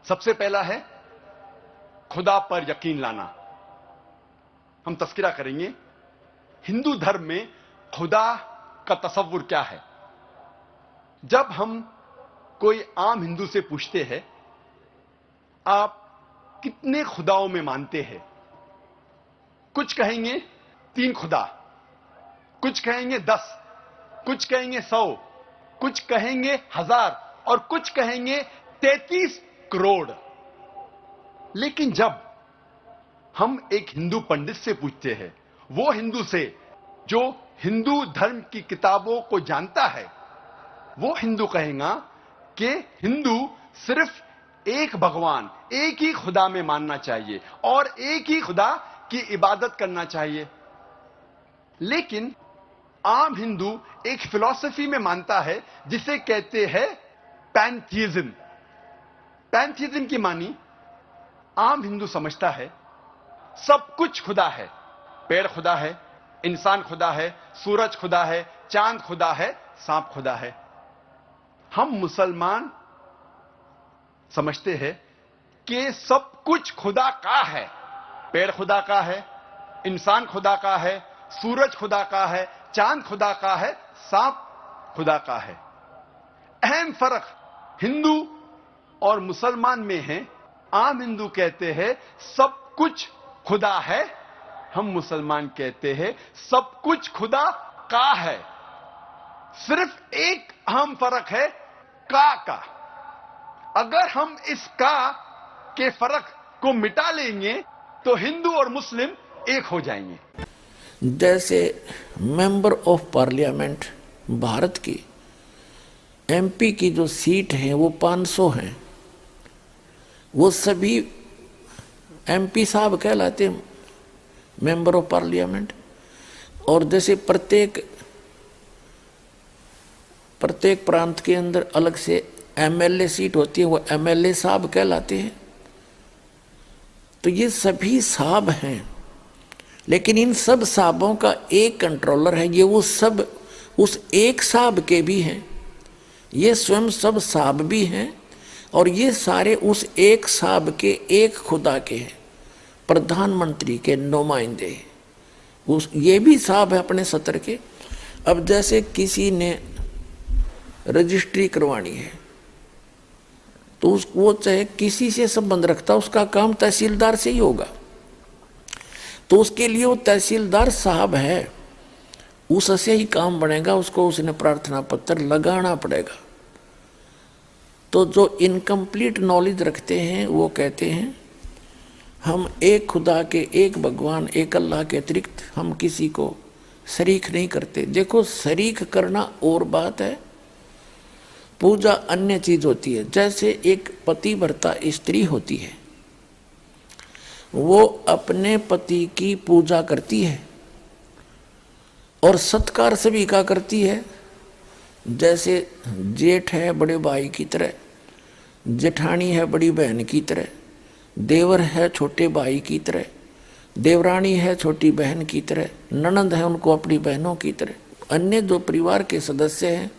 सबसे पहला है खुदा पर यकीन लाना। हम तस्करा करेंगे हिंदू धर्म में खुदा का तसव्वुर क्या है। जब हम कोई आम हिंदू से पूछते हैं आप कितने खुदाओं में मानते हैं, कुछ कहेंगे 3 खुदा, कुछ कहेंगे 10, कुछ कहेंगे 100, कुछ कहेंगे 1000 और कुछ कहेंगे 33 करोड़। लेकिन जब हम एक हिंदू पंडित से पूछते हैं, वो हिंदू से जो हिंदू धर्म की किताबों को जानता है, वो हिंदू कहेगा कि हिंदू सिर्फ एक भगवान, एक ही खुदा में मानना चाहिए और एक ही खुदा की इबादत करना चाहिए। लेकिन आम हिंदू एक फिलॉसफी में मानता है जिसे कहते हैं पैंथीइज्म। पैंथीइज्म की मानी आम हिंदू समझता है सब कुछ खुदा है, पेड़ खुदा है, इंसान खुदा है, सूरज खुदा है, चांद खुदा है, सांप खुदा है। हम मुसलमान समझते हैं कि सब कुछ खुदा का है, पेड़ खुदा का है, इंसान खुदा का है, सूरज खुदा का है, चांद खुदा का है, सांप खुदा का है। अहम फर्क हिंदू और मुसलमान में है। आम हिंदू कहते हैं सब कुछ खुदा है, हम मुसलमान कहते हैं सब कुछ खुदा का है। सिर्फ एक अहम फर्क है का। अगर हम इस का के फर्क को मिटा लेंगे तो हिंदू और मुस्लिम एक हो जाएंगे। जैसे मेंबर ऑफ पार्लियामेंट भारत की एमपी की जो सीट है वो 500 हैं, वो सभी एमपी साहब कहलाते हैं, मेंबर ऑफ पार्लियामेंट। और जैसे प्रत्येक प्रांत के अंदर अलग से एमएलए सीट होती है, वो एमएलए साहब कहलाते हैं। तो ये सभी साहब हैं, लेकिन इन सब साहबों का एक कंट्रोलर है। ये वो सब उस एक साहब के भी हैं, ये स्वयं सब साहब भी हैं और ये सारे उस एक साहब के, एक खुदा के हैं, प्रधानमंत्री के नुमाइंदे। उस ये भी साहब है अपने सत्र के। अब जैसे किसी ने रजिस्ट्री करवानी है तो वो चाहे किसी से संबंध रखता, उसका काम तहसीलदार से ही होगा, तो उसके लिए वो तहसीलदार साहब है, उससे ही काम बनेगा, उसको उसने प्रार्थना पत्र लगाना पड़ेगा। तो जो इनकम्प्लीट नॉलेज रखते हैं वो कहते हैं हम एक खुदा के, एक भगवान, एक अल्लाह के अतिरिक्त हम किसी को शरीक नहीं करते। देखो शरीक करना और बात है, पूजा अन्य चीज होती है। जैसे एक पतिव्रता स्त्री होती है, वो अपने पति की पूजा करती है और सत्कार सभी का करती है। जैसे जेठ है बड़े भाई की तरह, जेठानी है बड़ी बहन की तरह, देवर है छोटे भाई की तरह, देवरानी है छोटी बहन की तरह, ननंद है उनको अपनी बहनों की तरह। अन्य जो परिवार के सदस्य हैं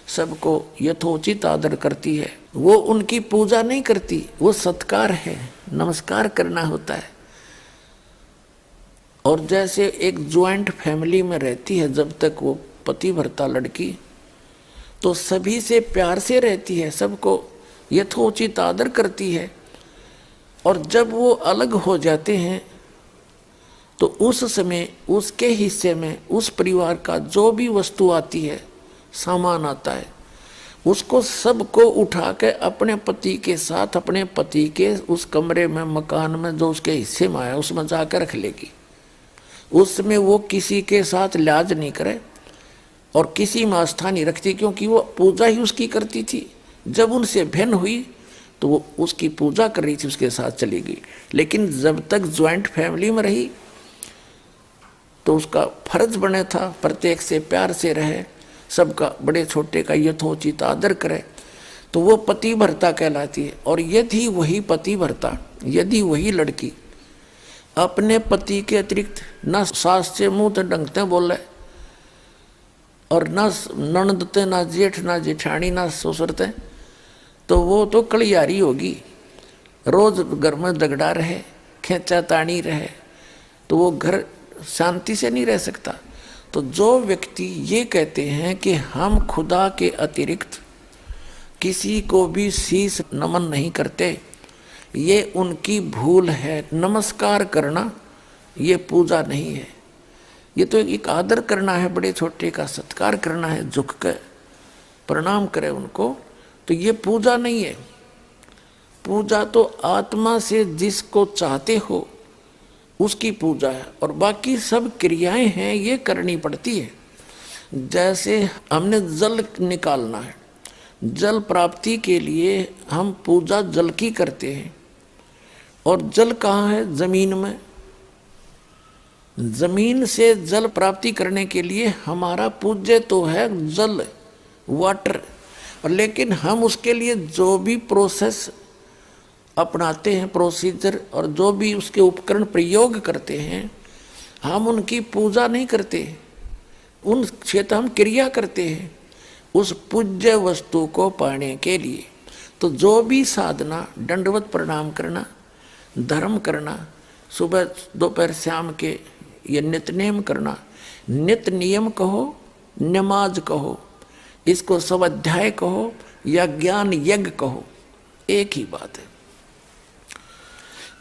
सबको यथोचित आदर करती है। वो उनकी पूजा नहीं करती, वो सत्कार है, नमस्कार करना होता है। और जैसे एक ज्वाइंट फैमिली में रहती है, जब तक वो पतिव्रता लड़की, तो सभी से प्यार से रहती है, सबको यथोचित आदर करती है। और जब वो अलग हो जाते हैं तो उस समय उसके हिस्से में उस परिवार का जो भी वस्तु आती है, सामान आता है, उसको सबको उठा के अपने पति के साथ, अपने पति के उस कमरे में, मकान में जो उसके हिस्से में आया उसमें जाकर रख लेगी। उसमें वो किसी के साथ लिहाज नहीं करे और किसी में आस्था नहीं रखती, क्योंकि वो पूजा ही उसकी करती थी। जब उनसे भिन्न हुई तो वो उसकी पूजा कर रही थी, उसके साथ चली गई। लेकिन जब तक ज्वाइंट फैमिली में रही तो उसका फर्ज बने था प्रत्येक से प्यार से रहे, सबका बड़े छोटे का यथोचित आदर करे, तो वो पतिव्रता कहलाती है। और यदि वही पतिव्रता, यदि वही लड़की अपने पति के अतिरिक्त न सास से मुंह तो डंगते बोले और न ननदते, ना जेठ, ना जेठानी, ना ससुरते, तो वो तो कलियारी होगी। रोज घर में झगड़ा रहे, खेचा तानी रहे, तो वो घर शांति से नहीं रह सकता। तो जो व्यक्ति ये कहते हैं कि हम खुदा के अतिरिक्त किसी को भी शीश नमन नहीं करते, ये उनकी भूल है। नमस्कार करना ये पूजा नहीं है, ये तो एक आदर करना है, बड़े छोटे का सत्कार करना है, झुक कर प्रणाम करे उनको, तो ये पूजा नहीं है। पूजा तो आत्मा से जिसको चाहते हो उसकी पूजा है, और बाकी सब क्रियाएं हैं ये करनी पड़ती है। जैसे हमने जल निकालना है, जल प्राप्ति के लिए हम पूजा जल की करते हैं, और जल कहाँ है? जमीन में। जमीन से जल प्राप्ति करने के लिए हमारा पूज्य तो है जल, वाटर, और लेकिन हम उसके लिए जो भी प्रोसेस अपनाते हैं, प्रोसीजर, और जो भी उसके उपकरण प्रयोग करते हैं, हम उनकी पूजा नहीं करते, उन क्षेत्र हम क्रिया करते हैं उस पूज्य वस्तु को पाने के लिए। तो जो भी साधना, दंडवत प्रणाम करना, धर्म करना, सुबह दोपहर शाम के ये नित्यनेम करना, नित्य नियम कहो, नमाज कहो, इसको स्वाध्याय कहो या ज्ञान यज्ञ कहो, एक ही बात है।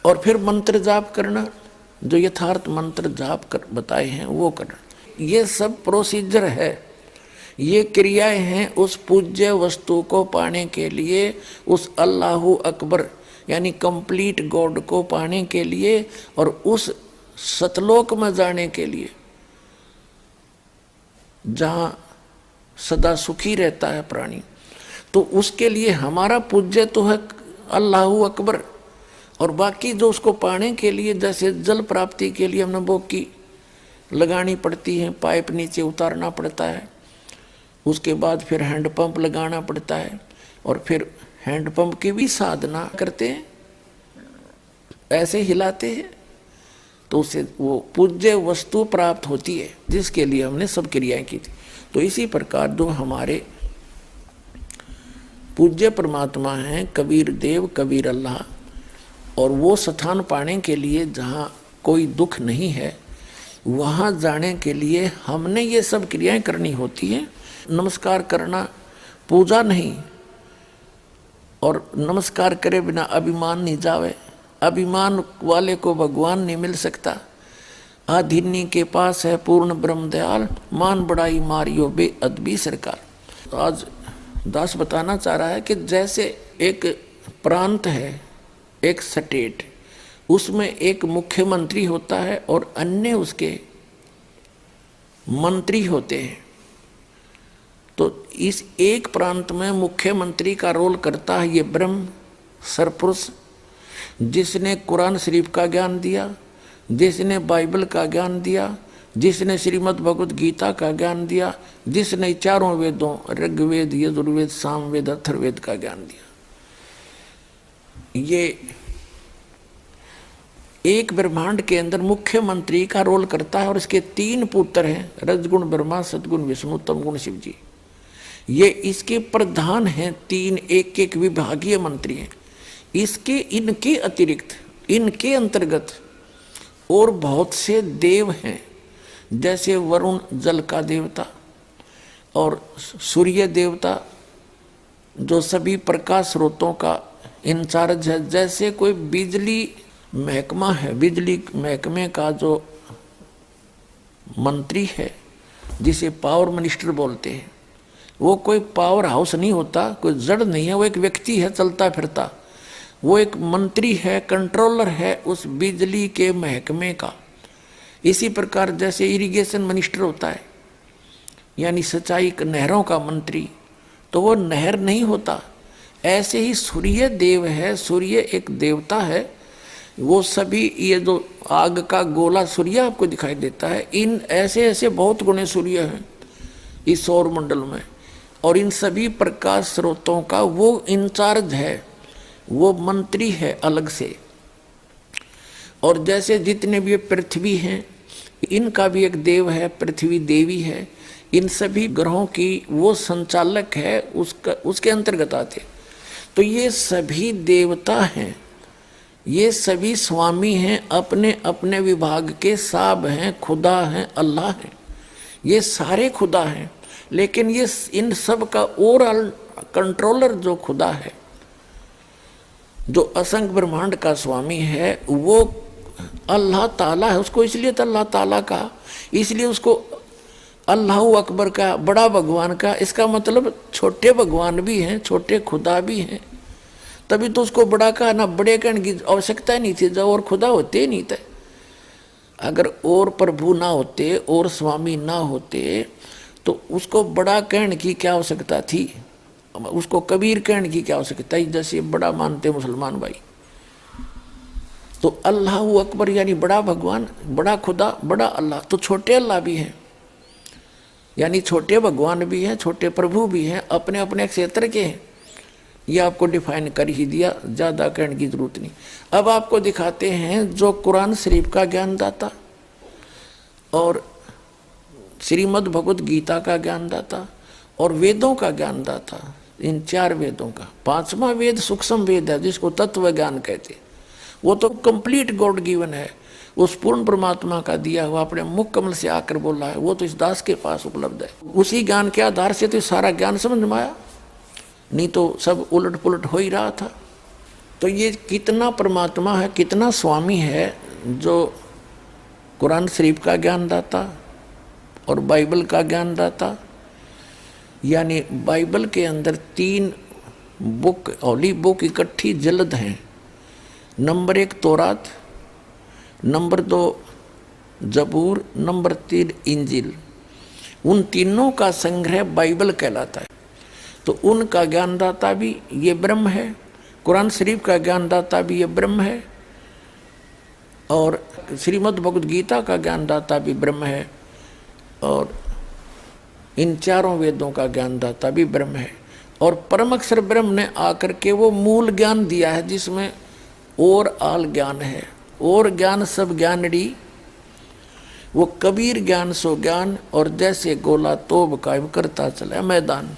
और फिर मंत्र जाप करना, जो यथार्थ मंत्र जाप कर बताए हैं वो करना, ये सब प्रोसीजर है, ये क्रियाएं हैं उस पूज्य वस्तु को पाने के लिए, उस अल्लाहु अकबर यानी कंप्लीट गॉड को पाने के लिए, और उस सतलोक में जाने के लिए जहां सदा सुखी रहता है प्राणी। तो उसके लिए हमारा पूज्य तो है अल्लाहु अकबर, और बाकी जो उसको पाने के लिए, जैसे जल प्राप्ति के लिए हमने बोकी लगानी पड़ती है, पाइप नीचे उतारना पड़ता है, उसके बाद फिर हैंडपंप लगाना पड़ता है, और फिर हैंडपंप की भी साधना करते हैं, ऐसे हिलाते हैं, तो उससे वो पूज्य वस्तु प्राप्त होती है जिसके लिए हमने सब क्रियाएं की थी। तो इसी प्रकार जो हमारे पूज्य परमात्मा हैं, कबीर देव, कबीर अल्लाह, और वो स्थान पाने के लिए जहाँ कोई दुख नहीं है, वहाँ जाने के लिए हमने ये सब क्रियाएं करनी होती हैं। नमस्कार करना पूजा नहीं, और नमस्कार करे बिना अभिमान नहीं जावे, अभिमान वाले को भगवान नहीं मिल सकता। आधिन्य के पास है पूर्ण ब्रह्म दयाल, मान बड़ाई मारियो बे अदबी सरकार। तो आज दास बताना चाह रहा है कि जैसे एक प्रांत है, एक स्टेट, उसमें एक मुख्यमंत्री होता है और अन्य उसके मंत्री होते हैं। तो इस एक प्रांत में मुख्यमंत्री का रोल करता है ये ब्रह्म सरपुरुष, जिसने कुरान शरीफ का ज्ञान दिया, जिसने बाइबल का ज्ञान दिया, जिसने श्रीमद् भगवद गीता का ज्ञान दिया, जिसने चारों वेदों ऋग्वेद, यजुर्वेद, सामवेद, अथर्ववेद का ज्ञान दिया। ये एक ब्रह्मांड के अंदर मुख्यमंत्री का रोल करता है, और इसके 3 पुत्र हैं, रजगुण ब्रह्मा, सदगुण विष्णु, तमगुण शिव जी। ये इसके प्रधान हैं, 3 एक विभागीय मंत्री हैं। इसके इनके अतिरिक्त, इनके अंतर्गत और बहुत से देव हैं, जैसे वरुण जल का देवता, और सूर्य देवता जो सभी प्रकाश स्रोतों का इंचार्ज है। जैसे कोई बिजली महकमा है, बिजली महकमे का जो मंत्री है, जिसे पावर मिनिस्टर बोलते हैं, वो कोई पावर हाउस नहीं होता, कोई जड़ नहीं है, वो एक व्यक्ति है चलता फिरता, वो एक मंत्री है, कंट्रोलर है उस बिजली के महकमे का। इसी प्रकार जैसे इरिगेशन मिनिस्टर होता है, यानी सिंचाई नहरों का मंत्री, तो वो नहर नहीं होता। ऐसे ही सूर्य देव है, सूर्य एक देवता है, वो सभी ये जो आग का गोला सूर्य आपको दिखाई देता है, इन ऐसे ऐसे बहुत गुणे सूर्य हैं इस सौर मंडल में, और इन सभी प्रकाश स्रोतों का वो इंचार्ज है, वो मंत्री है अलग से। और जैसे जितने भी पृथ्वी हैं, इनका भी एक देव है, पृथ्वी देवी है, इन सभी ग्रहों की वो संचालक है, उसके अंतर्गत आते। तो ये सभी देवता हैं, ये सभी स्वामी हैं, अपने अपने विभाग के, साब हैं, खुदा हैं, अल्लाह हैं, ये सारे खुदा हैं। लेकिन ये इन सब का ओवरऑल कंट्रोलर जो खुदा है, जो असंख्य ब्रह्मांड का स्वामी है, वो अल्लाह ताला है। उसको इसलिए तो अल्लाह ताला का, इसलिए उसको अल्लाह अकबर का, बड़ा भगवान का। इसका मतलब छोटे भगवान भी हैं, छोटे खुदा भी हैं, तभी तो उसको बड़ा कहा ना। बड़े कहने की आवश्यकता ही नहीं थी, जब और खुदा होते ही नहीं थे। अगर और प्रभु ना होते और स्वामी ना होते तो उसको बड़ा कहने की क्या आवश्यकता थी, उसको कबीर कहने की क्या आवश्यकता है, जैसे बड़ा मानते मुसलमान भाई। तो अल्लाह अकबर यानी बड़ा भगवान, बड़ा खुदा, बड़ा अल्लाह। तो छोटे अल्लाह भी हैं, यानी छोटे भगवान भी हैं, छोटे प्रभु भी हैं, अपने अपने क्षेत्र के हैं। ये आपको डिफाइन कर ही दिया, ज़्यादा कहने की जरूरत नहीं। अब आपको दिखाते हैं जो कुरान शरीफ का ज्ञानदाता और श्रीमद् भगवत गीता का ज्ञानदाता और वेदों का ज्ञानदाता, इन 4 वेदों का 5वां वेद सूक्ष्म वेद है, जिसको तत्व ज्ञान कहते। वो तो कंप्लीट गॉड गिवन है, उस पूर्ण परमात्मा का दिया हुआ, अपने मुख कमल से आकर बोला है, वो तो इस दास के पास उपलब्ध है। उसी ज्ञान के आधार से तो सारा ज्ञान समझ में आया, नहीं तो सब उलट पुलट हो ही रहा था। तो ये कितना परमात्मा है, कितना स्वामी है, जो कुरान शरीफ का ज्ञानदाता और बाइबल का ज्ञानदाता। यानी बाइबल के अंदर 3 बुक, होली बुक इकट्ठी जल्द हैं। नंबर 1 तौरात, नंबर 2 जबूर, नंबर 3 इंजिल। उन तीनों का संग्रह बाइबल कहलाता है। तो उनका ज्ञानदाता भी ये ब्रह्म है, कुरान शरीफ का ज्ञानदाता भी ये ब्रह्म है, और श्रीमद् भगवद गीता का ज्ञानदाता भी ब्रह्म है, और इन 4 वेदों का ज्ञानदाता भी ब्रह्म है। और परम अक्षर ब्रह्म ने आकर के वो मूल ज्ञान दिया है, जिसमें और आल ज्ञान है। और ज्ञान सब ज्ञानड़ी, वो कबीर ज्ञान सो ज्ञान, और जैसे गोला तोब कायम करता चला मैदान।